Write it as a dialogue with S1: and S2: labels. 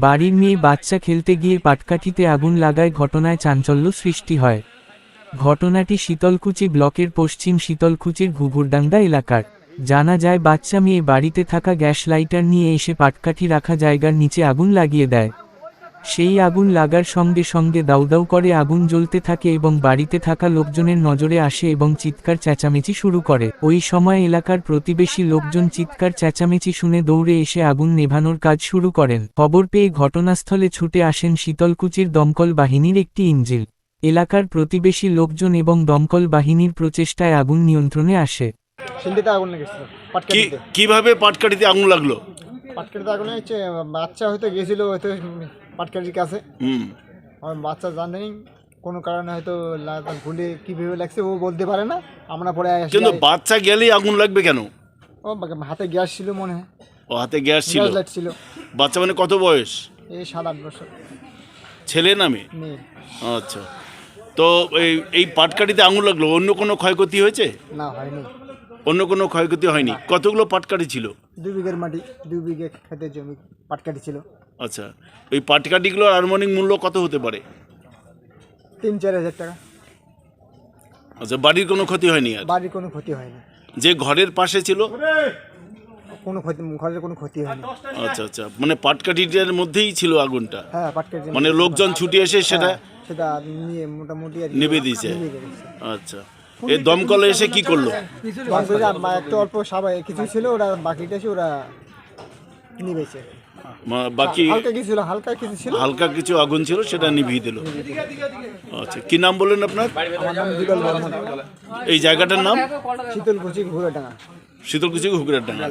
S1: বাড়ির মেয়ে বাচ্চা খেলতে গিয়ে পাটকাঠিতে আগুন লাগায় ঘটনায় চাঞ্চল্য সৃষ্টি হয়। ঘটনাটি শীতলকুচি ব্লকের পশ্চিম শীতলকুচির ঘুঘুরডাঙ্গা এলাকার। জানা যায় বাচ্চা মেয়ে বাড়িতে থাকা গ্যাস লাইটার নিয়ে এসে পাটকাঠি রাখা জায়গার নিচে আগুন লাগিয়ে দেয়। সেই আগুন লাগার সঙ্গে সঙ্গে দাউদাউ করে আগুন জ্বলতে থাকে এবং বাড়িতে থাকা লোকজনের নজরে আসে এবং চিৎকার চেঁচামেচি শুরু করে। ওই সময় এলাকার প্রতিবেশী লোকজন চিৎকার চেঁচামেচি শুনে দৌড়ে এসে আগুন নেভানোর কাজ শুরু করেন। খবর পেয়ে ঘটনাস্থলে ছুটে আসেন শীতলকুচির দমকল বাহিনীর একটি ইঞ্জিন। এলাকার প্রতিবেশী লোকজন এবং দমকল বাহিনীর প্রচেষ্টায় আগুন নিয়ন্ত্রণে আসে।
S2: কিভাবে পাটকাঠিতে আগুন লাগলো?
S3: পাটকাঠিতে আগুন হচ্ছে বাচ্চা হয়তো গেছিল হয়তো পাটকাঠির কাছে। আর বাচ্চা জানেনি কোনো কারণে হয়তো ভুলে কীভাবে লাগছে ও বলতে পারে না। আমরা পরে
S2: কিন্তু বাচ্চা গেলেই আগুন লাগবে কেন?
S3: ও হাতে গ্যাস ছিল মনে হয়।
S2: ও হাতে গ্যাস ছিল। বাচ্চা মানে কত বয়স?
S3: এই 7-8 বছর।
S2: ছেলে না মেয়ে?
S3: মেয়ে।
S2: আচ্ছা, তো এই পাটকাঠিতে আগুন লাগলো, অন্য কোনো ক্ষয়ক্ষতি হয়েছে?
S3: না, হয়নি।
S2: অন্য কোনো ক্ষয়ক্ষতি হয়নি। কতগুলো পাটকাঠি ছিল?
S3: 2 বিঘের মাটি, 2 বিঘে ক্ষেতের জমি পাটকাঠি ছিল।
S2: আচ্ছা, ওই পাটকাঠিগুলোর আনুমানিক মূল্য কত হতে পারে?
S3: 3-4 হাজার টাকা।
S2: আচ্ছা, বাড়ির কোনো ক্ষতি হয়নি? আর
S3: বাড়ির কোনো ক্ষতি হয়নি।
S2: যে ঘরের পাশে ছিল
S3: কোনো ক্ষতি, ঘরের কোনো ক্ষতি হয়নি।
S2: আচ্ছা আচ্ছা, মানে পাটকাঠিটার মধ্যেই ছিল আগুনটা?
S3: হ্যাঁ, পাটকাঠি
S2: মানে লোকজন ছুটে এসে সেটা
S3: নিয়ে মোটামুটি
S2: নিভে দিয়েছে। আচ্ছা, এই দমকলে এসে কি করলো?
S3: একটু অল্প সবাই কিছু ছিল, ওরা বাকিটা এসে ওরা নিভেছে।
S2: বাকি
S3: হালকা
S2: কিছু আগুন ছিল সেটা নিভিয়ে দিল। আচ্ছা, কি নাম বললেন আপনার?
S3: আমার নাম জুগল বর্মন।
S2: এই জায়গাটার নাম?
S3: শীতলকুচি ঘুঘুরডাঙ্গা।
S2: শীতলকুচি ঘুঘুরডাঙ্গা।